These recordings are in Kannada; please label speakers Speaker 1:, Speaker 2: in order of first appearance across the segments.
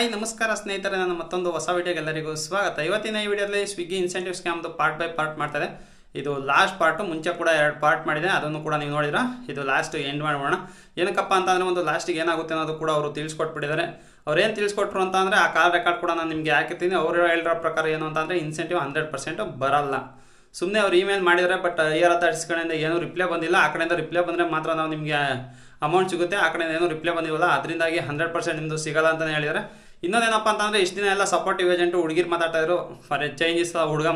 Speaker 1: ಹಾಯ್ ನಮಸ್ಕಾರ ಸ್ನೇಹಿತರೆ, ನನ್ನ ಮತ್ತೊಂದು ಹೊಸ ವಿಡಿಯೋಗೆ ಎಲ್ಲರಿಗೂ ಸ್ವಾಗತ. ಇವತ್ತಿನ ಈ ವಿಡಿಯೋದಲ್ಲಿ ಸ್ವಿಗ್ಗಿ ಇನ್ಸೆಂಟಿವ್ ಸ್ಕ್ಯಾಮ್ದು ಪಾರ್ಟ್ ಬೈ ಪಾರ್ಟ್ ಮಾಡ್ತಾರೆ. ಇದು ಲಾಸ್ಟ್ ಪಾರ್ಟು. ಮುಂಚೆ ಕೂಡ 2 ಪಾರ್ಟ್ ಮಾಡಿದೆ, ಅದನ್ನು ಕೂಡ ನೀವು ನೋಡಿದ್ರ. ಇದು ಲಾಸ್ಟ್ ಎಂಡ್ ಮಾಡೋಣ. ಏನಕ್ಕಪ್ಪ ಅಂತಂದರೆ ಒಂದು ಲಾಸ್ಟಿಗೆ ಏನಾಗುತ್ತೆ ಅನ್ನೋದು ಕೂಡ ಅವರು ತಿಳಿಸ್ಕೊಟ್ಬಿಟ್ಟಿದ್ದಾರೆ. ಅವ್ರು ಏನು ತಿಳಿಸ್ಕೊಟ್ರು ಅಂತಂದರೆ ಆ ಕಾಲ್ ರೆಕಾರ್ಡ್ ಕೂಡ ನಾನು ನಿಮಗೆ ಹಾಕಿರ್ತೀನಿ. ಅವರು ಹೇಳಿರೋ ಪ್ರಕಾರ ಏನು ಅಂತಂದರೆ ಇನ್ಸೆಂಟಿವ್ 100% ಬರಲ್ಲ. ಸುಮ್ಮನೆ ಅವ್ರು ಇಮೇಲ್ ಮಾಡಿದರೆ, ಬಟ್ IR ಅಥಾರಿಟೀಸ್ ಕಡೆಯಿಂದ ಏನೂ ರಿಪ್ಲೈ ಬಂದಿಲ್ಲ. ಆ ಕಡೆಯಿಂದ ರಿಪ್ಲೈ ಬಂದರೆ ಮಾತ್ರ ನಾವು ನಿಮಗೆ ಅಮೌಂಟ್ ಸಿಗುತ್ತೆ. ಆ ಕಡೆಯಿಂದ ಏನೂ ರಿಪ್ಲೈ ಬಂದಿಲ್ಲ, ಅದರಿಂದಾಗಿ 100% ನಿಮ್ಮದು ಸಿಗಲ್ಲ ಅಂತಲೇ ಹೇಳಿದ್ದಾರೆ. ಇನ್ನೊಂದೇನಪ್ಪ ಅಂತಂದರೆ ಇಷ್ಟು ದಿನ ಎಲ್ಲ ಸಪೋರ್ಟಿವ್ ಏಜೆಂಟು ಹುಡುಗಿರು ಮಾತಾಡ್ತಾಯಿದ್ರು. ಫಾರ್ ಚೇಂಜಸ್ ಹುಡುಗ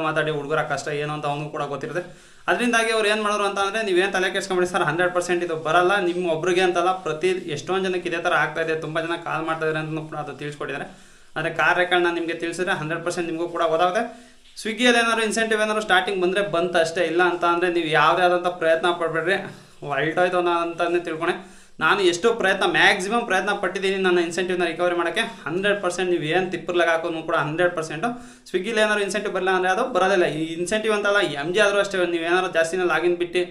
Speaker 1: ಮಾತಾಡಿ ಹುಡುಗರ ಕಷ್ಟ ಏನು ಅಂತ ಅವನು ಕೂಡ ಗೊತ್ತಿರುತ್ತೆ. ಅದರಿಂದಾಗಿ ಅವ್ರು ಏನು ಮಾಡೋರು ಅಂತಂದರೆ, ನೀವೇನು ತಲೆ ಕೆಡ್ಸ್ಕೊಂಬಿಡಿ ಸರ್, 100% ಇದು ಬರಲ್ಲ. ನಿಮ್ಮ ಒಬ್ರಿಗೆ ಅಂತಲ್ಲ, ಎಷ್ಟೊಂದು ಜನಕ್ಕೆ ಇದೇ ಥರ ಆಗ್ತಾಯಿದೆ. ತುಂಬ ಜನ ಕಾಲ್ ಮಾಡ್ತಾಯಿದ್ದಾರೆ ಅಂತಲೂ ಕೂಡ ಅದು ತಿಳಿಸ್ಕೊಟ್ಟಿದ್ದಾರೆ. ಆದರೆ ಕಾರ್ ರೆಕಾರ್ಡ್ನ ನಿಮಗೆ ತಿಳಿಸಿದ್ರೆ 100% ನಿಮಗೂ ಕೂಡ ಗೊತ್ತಾಗುತ್ತೆ. ಸ್ವಿಗ್ಗಿಯಲ್ಲಿ ಏನಾದ್ರು ಇನ್ಸೆಂಟಿವ್ ಏನಾದ್ರು ಸ್ಟಾರ್ಟಿಂಗ್ ಬಂದರೆ ಬಂತು ಅಷ್ಟೇ. ಇಲ್ಲ ಅಂತ ಅಂದರೆ ನೀವು ಯಾವುದೇ ಆದಂಥ ಪ್ರಯತ್ನ ಪಡಬೇಡ್ರಿ, ಹೊಲ್ಟೋಯ್ತು ಅಂತಲೇ ತಿಳ್ಕೊಂಡೆ. ನಾನು ಎಷ್ಟು ಮ್ಯಾಕ್ಸಿಮಮ್ ಪ್ರಯತ್ನ ಪಟ್ಟಿದ್ದೀನಿ ನನ್ನ ಇನ್ಸೆಂಟಿವ್ನ ರಿಕವರಿ ಮಾಡೋಕ್ಕೆ. 100% ನೀವು ಏನು ತಿಪ್ಪರ್ಲಾಗ ಹಾಕೋನು ಕೂಡ 100%. ಸ್ವಿಗ್ಗಿಲಿ ಏನಾದ್ರು ಇನ್ಸೆಂಟಿವ್ ಬರಲ್ಲ ಅಂದರೆ ಅದು ಬರೋದಿಲ್ಲ. ಈ ಇನ್ಸೆಂಟಿವ್ ಅಂತಲ್ಲ, MG ಆದರೂ ಅಷ್ಟೇ. ನೀವೇನಾದ್ರು ಜಾಸ್ತಿನ ಲಾಗಿನ್ ಬಿಟ್ಟು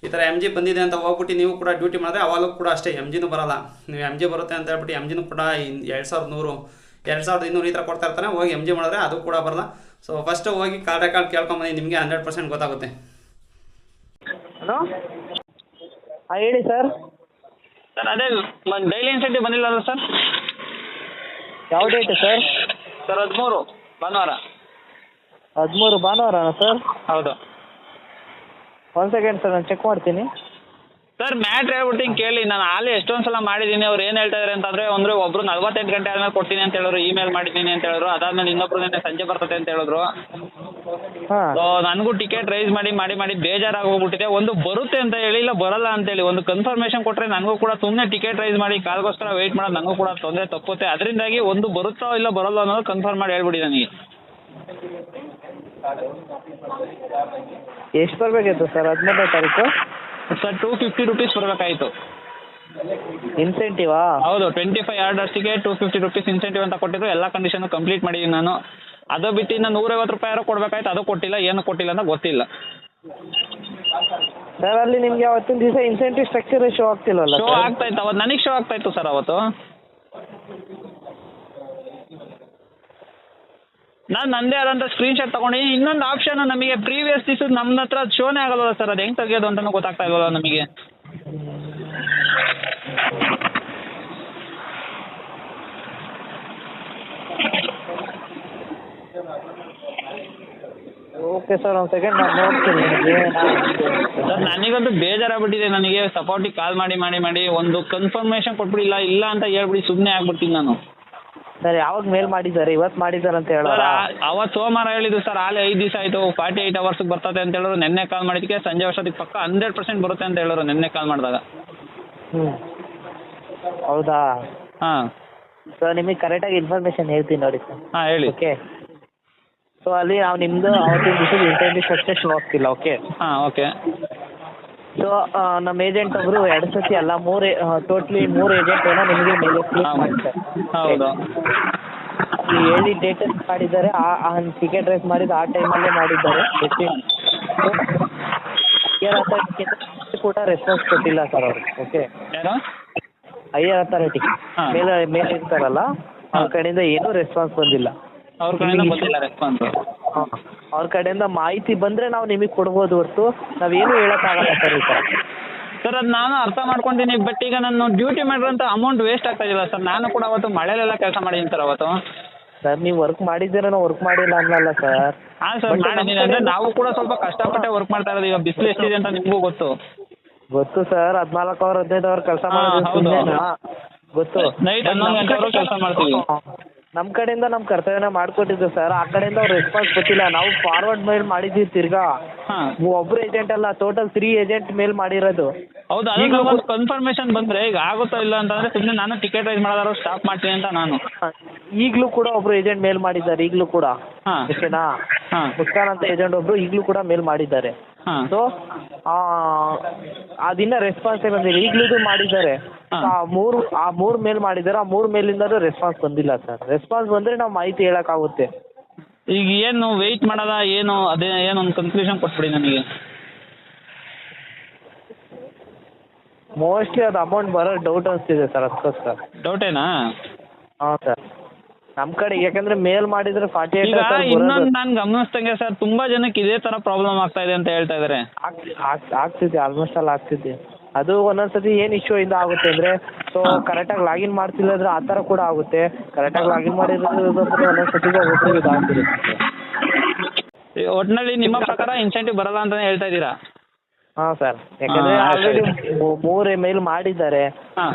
Speaker 1: ಈ ಥರ MG ಬಂದಿದೆ ಅಂತ ಹೋಗ್ಬಿಟ್ಟು ನೀವು ಕೂಡ ಡ್ಯೂಟಿ ಮಾಡಿದ್ರೆ ಅವಾಗಲೂ ಕೂಡ ಅಷ್ಟೇ MGನೂ ಬರೋಲ್ಲ. ನೀವು MG ಬರುತ್ತೆ ಅಂತ ಹೇಳ್ಬಿಟ್ಟು MGನೂ ಕೂಡ 2100 2200 ಈ ಥರ ಕೊಡ್ತಾ ಇರ್ತಾರೆ. ಹೋಗಿ MG ಮಾಡಿದ್ರೆ ಅದು ಕೂಡ ಬರಲ್ಲ. ಸೊ ಫಸ್ಟು ಹೋಗಿ ಕಾಲ್ ರೆಕಾರ್ಡ್ ಕೇಳ್ಕೊಂಬಂದು ನಿಮಗೆ 100% ಗೊತ್ತಾಗುತ್ತೆ.
Speaker 2: ಹಲೋ, ಹಾಂ ಹೇಳಿ ಸರ್.
Speaker 3: ಸರ್ ಅದೇ ಡೈಲಿ ಇನ್ಸೆಂಟಿವ್ ಬಂದಿಲ್ಲ ಅಲ್ಲ ಸರ್?
Speaker 2: ಯಾವ ಡೇಟು ಸರ್?
Speaker 3: ಸರ್ 13 ಭಾನುವಾರ.
Speaker 2: 13 ಭಾನುವಾರನಾ ಸರ್?
Speaker 3: ಹೌದು.
Speaker 2: ಒಂದು ಸೆಕೆಂಡ್ ಸರ್, ನಾನು ಚೆಕ್ ಮಾಡ್ತೀನಿ.
Speaker 3: ಸರ್ ಮ್ಯಾಟ್ರ್ ಹೇಳ್ಬಿಟ್ಟು ಕೇಳಿ. ನಾನು ಆಲೇ ಎಷ್ಟೊಂದು ಸಲ ಮಾಡಿದ್ದೀನಿ. ಅವ್ರು ಏನು ಹೇಳ್ತಾ ಇದ್ದಾರೆ ಅಂತಂದರೆ, ಅಂದರೆ ಒಬ್ಬರು 48 ಗಂಟೆ ಆದಮೇಲೆ ಕೊಡ್ತೀನಿ ಅಂತ ಹೇಳಿದ್ರು, ಇಮೇಲ್ ಮಾಡಿದ್ದೀನಿ ಅಂತ ಹೇಳಿದ್ರು. ಅದಾದಮೇಲೆ ಇನ್ನೊಬ್ರು ನಿನ್ನೆ ಸಂಜೆ ಬರ್ತದೆ ಅಂತ ಹೇಳಿದ್ರು.
Speaker 2: ಹಾಂ,
Speaker 3: ಸೊ ನನಗೂ ಟಿಕೆಟ್ ರೈಸ್ ಮಾಡಿ ಬೇಜಾರಾಗಿ ಹೋಗ್ಬಿಟ್ಟಿದೆ. ಒಂದು ಬರುತ್ತೆ ಅಂತ ಹೇಳಿ, ಇಲ್ಲ ಬರಲ್ಲ ಅಂತೇಳಿ ಒಂದು ಕನ್ಫರ್ಮೇಷನ್ ಕೊಟ್ಟರೆ ನನಗೂ ಕೂಡ ಸುಮ್ಮನೆ ಟಿಕೆಟ್ ರೈಸ್ ಮಾಡಿ ಕಾಲ್ಗೋಸ್ಕರ ವೆಯ್ಟ್ ಮಾಡೋದು ನನಗೂ ಕೂಡ ತೊಂದರೆ ತಪ್ಪುತ್ತೆ. ಅದರಿಂದಾಗಿ ಒಂದು ಬರುತ್ತೋ ಇಲ್ಲ ಬರಲ್ಲ ಅನ್ನೋದು ಕನ್ಫರ್ಮ್ ಮಾಡಿ ಹೇಳ್ಬಿಡಿ ನನಗೆ.
Speaker 2: ಎಷ್ಟು ಬರಬೇಕಿತ್ತು ಸರ್ 13ನೇ ತಾರೀಕು?
Speaker 3: ಸರ್ 250 ರೂಪೀಸ್ ಬರಬೇಕಾಯಿತು
Speaker 2: ಇನ್ಸೆಂಟಿವಾ?
Speaker 3: ಹೌದು. 25 ಆರ್ಡರ್ಸಿಗೆ 250 ರೂಪೀಸ್ ಇನ್ಸೆಂಟಿವ್ ಅಂತ ಕೊಟ್ಟಿದ್ರು. ಎಲ್ಲ ಕಂಡೀಷನ್ ಕಂಪ್ಲೀಟ್ ಮಾಡಿದ್ದೀನಿ ನಾನು. ಅದು ಬಿಟ್ಟು ಇನ್ನು 150 ರೂಪಾಯಿ ಕೊಡಬೇಕಾಯ್ತು, ಅದು ಕೊಟ್ಟಿಲ್ಲ. ಏನು ಕೊಟ್ಟಿಲ್ಲ ಅಂತ ಗೊತ್ತಿಲ್ಲ
Speaker 2: ಸರ್. ಅಲ್ಲಿ ನಿಮಗೆ ಅವತ್ತಿನ ದಿವಸ ಇನ್ಸೆಂಟಿವ್ ಸ್ಟ್ರಕ್ಚರ್ ಶೋ ಆಗ್ತಿಲ್ವಲ್ಲ?
Speaker 3: ಶೋ ಆಗ್ತಾಯಿತ್ತು ಅವತ್ತು, ನನಗೆ ಶೋ ಆಗ್ತಾಯಿತ್ತು ಸರ್ ಅವತ್ತು. ನಾನು ನನ್ನದೇ ಆದಂಥ ಸ್ಕ್ರೀನ್ಶಾಟ್ ತೊಗೊಂಡಿದ್ದೀನಿ. ಇನ್ನೊಂದು ಆಪ್ಷನ್ ನಮಗೆ ಪ್ರೀವಿಯಸ್ ದಿವಸ ನಮ್ಮ ಹತ್ರ ಶೋನೇ ಆಗಲ್ಲ ಸರ್. ಅದು ಹೆಂಗೆ ತೆಗಿಯೋದು ಅಂತಲೂ ಗೊತ್ತಾಗ್ತಾ ಇಲ್ವಲ್ಲ ನಮಗೆ.
Speaker 2: ಓಕೆ ಸರ್, ಒಂದು ಸೆಕೆಂಡ್ ನಾನು ನೋಡ್ತೀನಿ.
Speaker 3: ಸರ್ ನನಗಂತೂ ಬೇಜಾರಾಗ್ಬಿಟ್ಟಿದೆ. ನನಗೆ ಸಪೋರ್ಟಿಗೆ ಕಾಲ್ ಮಾಡಿ ಒಂದು ಕನ್ಫರ್ಮೇಷನ್ ಕೊಟ್ಬಿಡಿಲ್ಲ, ಇಲ್ಲ ಅಂತ ಹೇಳ್ಬಿಡಿ ಸುಮ್ಮನೆ ಆಗ್ಬಿಡ್ತೀನಿ ನಾನು.
Speaker 2: ಸರ್ ಯಾವಾಗ ಮೇಲ್ ಮಾಡಿದ್ದಾರೆ? ಇವತ್ತು ಮಾಡಿದ್ದಾರೆ ಅಂತ ಹೇಳೋರ?
Speaker 3: ಅವತ್ತು ಸೋಮವಾರ ಹೇಳಿದ್ದು ಸರ್. ಆಲೇ 5 ದಿವಸ ಆಯಿತು. 48 ಅವರ್ಸ್ಗೆ ಬರ್ತದೆ ಅಂತ ಹೇಳೋರು. ನೆನ್ನೆ ಕಾಲ್ ಮಾಡಿದ್ದಕ್ಕೆ ಸಂಜೆ ವರ್ಷದಿಗೆ ಪಕ್ಕ 100% ಬರುತ್ತೆ ಅಂತ ಹೇಳೋರು ನೆನ್ನೆ ಕಾಲ್ ಮಾಡಿದಾಗ.
Speaker 2: ಹೌದಾ?
Speaker 3: ಹಾಂ
Speaker 2: ಸರ್ ನಿಮಗೆ ಕರೆಕ್ಟಾಗಿ ಇನ್ಫಾರ್ಮೇಷನ್ ಹೇಳ್ತೀನಿ ನೋಡಿ ಸರ್.
Speaker 3: ಹಾಂ ಹೇಳಿ.
Speaker 2: ಓಕೆ, ಸೊ ಅಲ್ಲಿ ನಾವು ನಿಮ್ಮದು ಅವತ್ತಿನ ದಿವಸದ ಇನ್ಸೆಂಟಿವ್ ಸ್ಟ್ರಕ್ಚರ್ ಶೋ ಆಗ್ತಿಲ್ಲ. ಓಕೆ
Speaker 3: ಹಾಂ ಓಕೆ.
Speaker 2: ಸೊ ನಮ್ಮ ಏಜೆಂಟ್ ಒಬ್ಬರು 2 ಸತಿ ಅಲ್ಲ, ಟೋಟ್ಲಿ 3 ಏಜೆಂಟ್ ಏನೋ ನಿಮಗೆ ಮೇಲೆ ಕ್ಲಿಕ್ ಮಾಡಿದ್ದಾರೆ.
Speaker 3: ಹೌದು.
Speaker 2: ಈ ಹೇಳಿ ಡೇಟ್ ಮಾಡಿದ್ದಾರೆ, ಆ ಟಿಕೆಟ್ ರೇಸ್ ಮಾಡಿದ್ದು ಆ ಟೈಮಲ್ಲೇ ಮಾಡಿದ್ದಾರೆ. IR ಅಥಾರಿಟಿ ಕೂಡ ರೆಸ್ಪಾನ್ಸ್ ಕೊಟ್ಟಿಲ್ಲ ಸರ್ ಅವರು. ಓಕೆ,
Speaker 3: ಏನು
Speaker 2: IR ಅಥಾರಿಟಿ ಮೇಲೆ ಇರ್ತಾರಲ್ಲ, ಅವ್ರ ಕಡೆಯಿಂದ ಏನೂ ರೆಸ್ಪಾನ್ಸ್ ಬಂದಿಲ್ಲ.
Speaker 3: ಅವ್ರ ಕಡೆಯಿಂದ ಬಂದಿಲ್ಲ ರೆಸ್ಪಾನ್ಸ್.
Speaker 2: ಅವ್ರ ಕಡೆಯಿಂದ ಮಾಹಿತಿ ಬಂದರೆ ನಾವು ನಿಮಗೆ ಕೊಡ್ಬೋದು ಹೊರತು ನಾವೇನು ಹೇಳೋಕ್ಕಾಗಲ್ಲ ಸರ್. ಈ ಥರ
Speaker 3: ಸರ್ ಅದು ನಾನು ಅರ್ಥ ಮಾಡ್ಕೊತೀನಿ. ಬಟ್ ಈಗ ನಾನು ಡ್ಯೂಟಿ ಮಾಡಿರೋಂಥ ಅಮೌಂಟ್ ವೇಸ್ಟ್ ಆಗ್ತಾ ಇದೆಯಲ್ಲ ಸರ್. ನಾನು ಕೂಡ ಅವತ್ತು ಮಳೆಲೆಲ್ಲ ಕೆಲಸ ಮಾಡಿದ್ದೀನಿ ಸರ್ ಅವತ್ತು.
Speaker 2: ಸರ್ ನೀವು ವರ್ಕ್ ಮಾಡಿದ್ದೀರ, ನಾವು ವರ್ಕ್ ಮಾಡಿಲ್ಲ ಅನ್ನಲ್ಲ ಸರ್.
Speaker 3: ಹಾಂ ಸರ್ ಮಾಡಿದ್ದೀನಿ. ಅಂದರೆ ನಾವು ಕೂಡ ಸ್ವಲ್ಪ ಕಷ್ಟಪಟ್ಟೆ ವರ್ಕ್ ಮಾಡ್ತಾ ಇರೋದು. ಈಗ ಬಿಸಿಲು ಎಷ್ಟಿದೆ ಅಂತ ನಿಮಗೂ ಗೊತ್ತು
Speaker 2: ಸರ್. 14 ಅವರ್ 15 ಅವರ್ ಕೆಲಸ ಮಾಡೋದು ಗೊತ್ತು.
Speaker 3: ನೈಟ್ 11 ಗಂಟೆವರೆಗೂ ಕೆಲಸ ಮಾಡ್ತೀವಿ.
Speaker 2: ನಮ್ಮ ಕಡೆಯಿಂದ ನಮ್ಮ ಕರ್ತವ್ಯನ ಮಾಡಿಕೊಟ್ಟಿದ್ದು ಸರ್. ಆ ಕಡೆಯಿಂದ ಅವ್ರು ರೆಸ್ಪಾನ್ಸ್ ಕೊಟ್ಟಿಲ್ಲ. ನಾವು ಫಾರ್ವರ್ಡ್ ಮೇಲ್ ಮಾಡಿದ್ದೀವಿ ತಿರ್ಗಾ. ಒಬ್ಬರು ಏಜೆಂಟ್ ಅಲ್ಲ, ಟೋಟಲ್ 3 ಏಜೆಂಟ್ ಮೇಲ್ ಮಾಡಿರೋದು.
Speaker 3: ಹೌದು. ಈಗ ಒಂದು ಕನ್ಫರ್ಮೇಷನ್ ಬಂದರೆ ಈಗ ಆಗುತ್ತೋ ಇಲ್ಲ ಅಂತಂದರೆ ಸುಮ್ಮನೆ ನಾನು ಟಿಕೆಟ್ ರೈಸ್ ಮಾಡೋದಾದ್ರು ಸ್ಟಾಪ್ ಮಾಡ್ತೀನಿ ಅಂತ ನಾನು.
Speaker 2: ಈಗಲೂ ಕೂಡ ಒಬ್ಬರು ಏಜೆಂಟ್ ಮೇಲ್ ಮಾಡಿದ್ದಾರೆ. ಈಗಲೂ ಕೂಡ ಓಕೆನಾ? ಮುಸ್ಕಾನ್ ಅಂತ ಏಜೆಂಟ್ ಒಬ್ಬರು ಈಗಲೂ ಕೂಡ ಮೇಲ್ ಮಾಡಿದ್ದಾರೆ. ಸೊ ಅದಿನ್ನ ರೆಸ್ಪಾನ್ಸೇ ಬಂದಿಲ್ಲ. ಈಗಲೂ ಮಾಡಿದ್ದಾರೆ. ಆ ಮೂರು ಮೇಲ್ ಮಾಡಿದ್ದಾರೆ. ಆ 3 ಮೇಲಿಂದಲೂ ರೆಸ್ಪಾನ್ಸ್ ಬಂದಿಲ್ಲ ಸರ್. ರೆಸ್ಪಾನ್ಸ್ ಬಂದರೆ ನಾವು ಮಾಹಿತಿ ಹೇಳೋಕ್ಕಾಗುತ್ತೆ.
Speaker 3: ಈಗ ಏನು ವೆಯ್ಟ್ ಮಾಡೋದಾ ಏನು? ಅದೇ ಏನೊಂದು ಕನ್ಕ್ಲೂಷನ್ ಕೊಟ್ಬಿಡಿ ನನಗೆ.
Speaker 2: ಮೋಸ್ಟ್ಲಿ ಅದು ಅಮೌಂಟ್ ಬರೋ ಡೌಟ್ ಅನಿಸ್ತಿದೆ ಸರ್, ಅದಕ್ಕೋಸ್ಕರ.
Speaker 3: ಡೌಟೇನಾ?
Speaker 2: ಹಾಂ ಸರ್. ನಮ್ಮ ಕಡೆ ಯಾಕಂದ್ರೆ ಮೇಲ್ ಮಾಡಿದ್ರೆ 48
Speaker 3: ಈಗ
Speaker 2: ಸರ್
Speaker 3: ಇನ್ನೊಂದು ನಾನು ಗಮನಿಸ್ದಂಗೆ ಸರ್ ತುಂಬಾ ಜನಕ್ಕೆ ಇದೇ ತರ ಪ್ರಾಬ್ಲಮ್ ಆಗ್ತಾ ಇದೆ ಅಂತ ಹೇಳ್ತಾ ಇದಾರೆ.
Speaker 2: ಆಗ್ತಿದೆ ಆಲ್ಮೋಸ್ಟ್ ಆಲ್ ಆಗ್ತಿದೆ. ಅದು ಒಂದೊಂದ್ಸತಿ ಏನು ಇಶ್ಯೂ ಇಂದ ಆಗುತ್ತೆ ಅಂದರೆ ಸೊ ಕರೆಕ್ಟಾಗಿ ಲಾಗಿನ್ ಮಾಡ್ತಿಲ್ಲದ್ರೆ ಆ ಥರ ಕೂಡ ಆಗುತ್ತೆ. ಕರೆಕ್ಟಾಗಿ ಲಾಗಿನ್ ಮಾಡಿರೋದು ಒಂದೊಂದ್ಸತಿಗೂ ಒಬ್ಬರಿಗೆ ಇದಾಗ್ತಿರುತ್ತೆ.
Speaker 3: ಒಟ್ಟಿನಲ್ಲಿ ನಿಮ್ಮ ಪ್ರಕಾರ ಇನ್ಸೆಂಟಿವ್ ಬರಲ್ಲ ಅಂತಾನೆ ಹೇಳ್ತಾ ಇದ್ದೀರಾ?
Speaker 2: ಹಾಂ ಸರ್, ಯಾಕಂದರೆ ಆಲ್ರೆಡಿ 3 ಮೇಲ್ ಮಾಡಿದ್ದಾರೆ.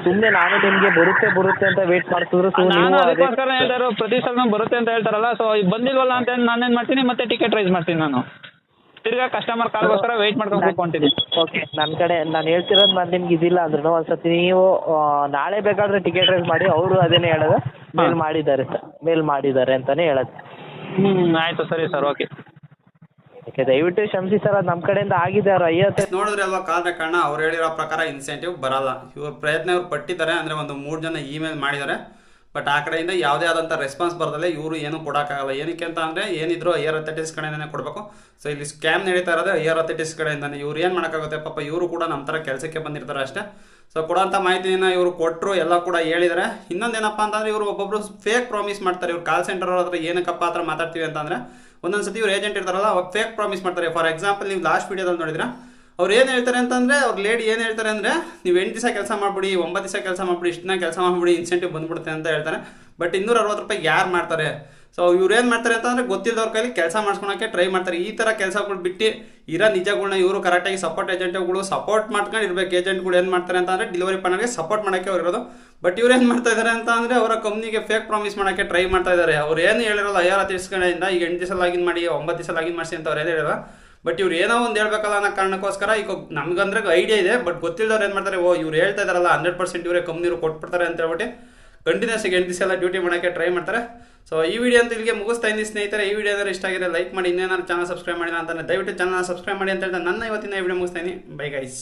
Speaker 2: ಸುಮ್ಮನೆ ನಾನು ನಿಮಗೆ ಬರುತ್ತೆ ಅಂತ ವೇಟ್ ಮಾಡ್ತಿದ್ರು. ಸೊ
Speaker 3: ನಾನು ಅದಕ್ಕೋಸ್ಕರ ಹೇಳ್ತಾರೆ ಪ್ರತಿ ಸಲ ಬರುತ್ತೆ ಅಂತ ಹೇಳ್ತಾರಲ್ಲ, ಸೊ ಬಂದಿಲ್ವಲ್ಲ ಅಂತ ನಾನೇನು ಮಾಡ್ತೀನಿ ಮತ್ತೆ ಟಿಕೆಟ್ ರೈಸ್ ಮಾಡ್ತೀನಿ. ನಾನು ತಿರ್ಗಾ ಕಸ್ಟಮರ್ ಕಾಲ್ಗೋಸ್ಕರ ವೆಯ್ಟ್ ಮಾಡ್ಕೊಂಡು ಕೂತ್ಕೊಂತೀನಿ.
Speaker 2: ಓಕೆ, ನನ್ನ ಕಡೆ ನಾನು ಹೇಳ್ತಿರೋದು ನಾನು ನಿಮ್ಗೆ ಇದಿಲ್ಲ ಅಂದ್ರೂ ಒಂದ್ಸತಿ ನೀವು ನಾಳೆ ಬೇಕಾದರೆ ಟಿಕೆಟ್ ರೈಸ್ ಮಾಡಿ. ಅವರು ಅದೇನೇ ಹೇಳೋದು ಮೇಲ್ ಮಾಡಿದ್ದಾರೆ ಸರ್, ಮೇಲ್ ಮಾಡಿದ್ದಾರೆ ಅಂತಲೇ ಹೇಳೋದು.
Speaker 3: ಆಯಿತು ಸರಿ ಸರ್, ಓಕೆ.
Speaker 2: ಓಕೆ, ದಯವಿಟ್ಟು ಕ್ಷಮಿಸಿ ಸರ್, ಅದು ನಮ್ಮ ಕಡೆಯಿಂದ ಆಗಿದೆ. ಅವ್ರು 50
Speaker 1: ನೋಡಿದ್ರೆ ಅಲ್ವಾ ಕಾರಣ ಕಾರಣ ಅವ್ರು ಹೇಳಿರೋ ಪ್ರಕಾರ ಇನ್ಸೆಂಟಿವ್ ಬರಲ್ಲ. ಇವ್ರ ಪ್ರಯತ್ನ ಇವ್ರು ಪಟ್ಟಿದ್ದಾರೆ, ಅಂದರೆ ಒಂದು 3 ಜನ ಇಮೇಲ್ ಮಾಡಿದ್ದಾರೆ. ಬಟ್ ಆ ಕಡೆಯಿಂದ ಯಾವುದೇ ಆದಂಥ ರೆಸ್ಪಾನ್ಸ್ ಬರೋದಲ್ಲ. ಇವರು ಏನು ಕೊಡೋಕ್ಕಾಗಲ್ಲ. ಏನಕ್ಕೆ ಅಂತ ಅಂದರೆ ಏನಿದ್ರು ಐಆರ್ ಅಥಾರಿಟೀಸ್ ಕಡೆಯಿಂದನೇ ಕೊಡಬೇಕು. ಸೊ ಇಲ್ಲಿ ಸ್ಕ್ಯಾಮ್ ನಡೀತಾ ಇರೋದು ಐಆರ್ ಅಥಾರಿಟೀಸ್ ಕಡೆಯಿಂದಾನೆ. ಇವ್ರು ಏನು ಮಾಡೋಕ್ಕಾಗುತ್ತೆ ಪಾಪ, ಇವರು ಕೂಡ ನಮ್ಮ ಥರ ಕೆಲಸಕ್ಕೆ ಬಂದಿರ್ತಾರೆ ಅಷ್ಟೇ. ಸೊ ಕೊಡೋಂಥ ಮಾಹಿತಿನ ಇವರು ಕೊಟ್ಟರು, ಎಲ್ಲ ಕೂಡ ಹೇಳಿದ್ದಾರೆ. ಇನ್ನೊಂದೇನಪ್ಪ ಅಂತಂದರೆ ಇವರು ಒಬ್ಬೊಬ್ಬರು ಫೇಕ್ ಪ್ರಾಮಿಸ್ ಮಾಡ್ತಾರೆ. ಇವ್ರು ಕಾಲ್ ಸೆಂಟರ್ ಹತ್ರ ಏನಕ್ಕಪ್ಪ ಹತ್ರ ಮಾತಾಡ್ತೀವಿ ಅಂತಂದರೆ ಒಂದೊಂದು ಸತಿ ಇವ್ರು ಏಜೆಂಟ್ ಇರ್ತಾರಲ್ಲ ಅವಾಗ ಫೇಕ್ ಪ್ರಾಮಿಸ್ ಮಾಡ್ತಾರೆ. ಫಾರ್ ಎಕ್ಸಾಂಪಲ್ ನೀವು ಲಾಸ್ಟ್ ವೀಡಿಯೋದಲ್ಲಿ ನೋಡಿದ್ರೆ ಅವ್ರು ಏನು ಹೇಳ್ತಾರೆ ಅಂತಂದರೆ, ಅವ್ರ ಲೇಡಿ ಏನು ಹೇಳ್ತಾರೆ ಅಂದರೆ, ನೀವು 8 ದಿವಸ ಕೆಲಸ ಮಾಡಿಬಿಡಿ, 9 ದಿವಸ ಕೆಲಸ ಮಾಡಿಬಿಡಿ, ಇಷ್ಟನ್ನ ಕೆಲಸ ಮಾಡಿಬಿಡಿ, ಇನ್ಸೆಂಟಿವ್ ಬಂದ್ಬಿಡುತ್ತೆ ಅಂತ ಹೇಳ್ತಾರೆ. ಬಟ್ 260 ರೂಪಾಯಿ ಯಾರು ಮಾಡ್ತಾರೆ? ಸೊ ಇವ್ರು ಏನು ಮಾಡ್ತಾರೆ ಅಂತಂದರೆ ಗೊತ್ತಿಲ್ಲದವ್ರ ಕೈಲಿ ಕೆಲಸ ಮಾಡಿಸ್ಕೊಳಕ್ಕೆ ಟ್ರೈ ಮಾಡ್ತಾರೆ. ಈ ಥರ ಕೆಲಸಗಳು ಬಿಟ್ಟು ಇರೋ ನಿಜಗಳನ್ನ ಇವರು ಕರೆಕ್ಟಾಗಿ ಸಪೋರ್ಟ್ ಏಜೆಂಟ್ಗಳು ಸಪೋರ್ಟ್ ಮಾಡ್ಕೊಂಡು ಇರಬೇಕು. ಏಜೆಂಟ್ಗಳು ಏನು ಮಾಡ್ತಾರೆ ಅಂತಂದರೆ ಡೆಲಿವರಿ ಪಾರ್ಟ್ನರ್ಗೆ ಸಪೋರ್ಟ್ ಮಾಡೋಕ್ಕೆ ಅವ್ರು ಇರೋದು. ಬಟ್ ಇವ್ರು ಏನು ಮಾಡ್ತಾ ಇದ್ದಾರೆ ಅಂತ ಅಂದರೆ ಅವರ ಕಂಪ್ನಿಗೆ ಫೇಕ್ ಪ್ರಾಮಿಸ್ ಮಾಡೋಕ್ಕೆ ಟ್ರೈ ಮಾಡ್ತಾ ಇದ್ದಾರೆ. ಅವ್ರು ಏನು ಹೇಳಿರೋಲ್ಲ ಐಆರ್ ಅಥಾರಿಟೀಸ್ ಕಡೆಯಿಂದ ಈಗ 8 ದಿವಸ ಲಾಗಿನ್ ಮಾಡಿ 9 ದಿವಸ ಲಾಗಿನ್ ಮಾಡಿಸಿ ಅಂತ ಅವ್ರು ಹೇಳಿರೋಲ್ಲ. ಬಟ್ ಇವ್ರು ಏನೋ ಒಂದು ಹೇಳ್ಬೇಕಲ್ಲ ಅನ್ನೋ ಕಾರಣಕ್ಕೋಸ್ಕರ ಈಗ ನಮ್ಗಂದ್ರೆ ಐಡಿಯಾ ಇದೆ. ಬಟ್ ಗೊತ್ತಿಲ್ಲದವ್ರು ಏನು ಮಾಡ್ತಾರೆ, ಇವ್ರು ಹೇಳ್ತಾ ಇದಾರಲ್ಲ 100% ಇವರೇ ಕಂಪ್ನಿರು ಕೊಟ್ಬಿಡ್ತಾರೆ ಅಂತ ಹೇಳ್ಬಿಟ್ಟು ಕಂಟಿನ್ಯೂಸ್ 8 ದಿವಸ ಎಲ್ಲ ಡ್ಯೂಟಿ ಮಾಡೋಕ್ಕೆ ಟ್ರೈ ಮಾಡ್ತಾರೆ. ಸೊ ಈ ವಿಡಿಯೋ ಅಂತ ಇಲ್ಲಿಗೆ ಮುಗಿಸ್ತಾ ಇದ್ದೀನಿ ಸ್ನೇಹಿತರೆ. ಈ ವಿಡಿಯೋ ಏನಾದ್ರು ಇಷ್ಟ ಆಗಿದೆ ಲೈಕ್ ಮಾಡಿ. ಇನ್ನೇನಾದ್ರು ಚಾನಲ್ ಸಬ್ಸ್ಕ್ರೈಬ್ ಮಾಡಿಲ್ಲ ಅಂತಂದರೆ ದಯವಿಟ್ಟು ಚಾನಲ್ ಸಬ್ಸ್ಕ್ರೈಬ್ ಮಾಡಿ ಅಂತ ಹೇಳ್ತಾ ನನ್ನ ಇವತ್ತಿನ ವಿಡಿಯೋ ಮುಗಿಸ್ತಾ ಇದ್ದೀನಿ. Bye guys.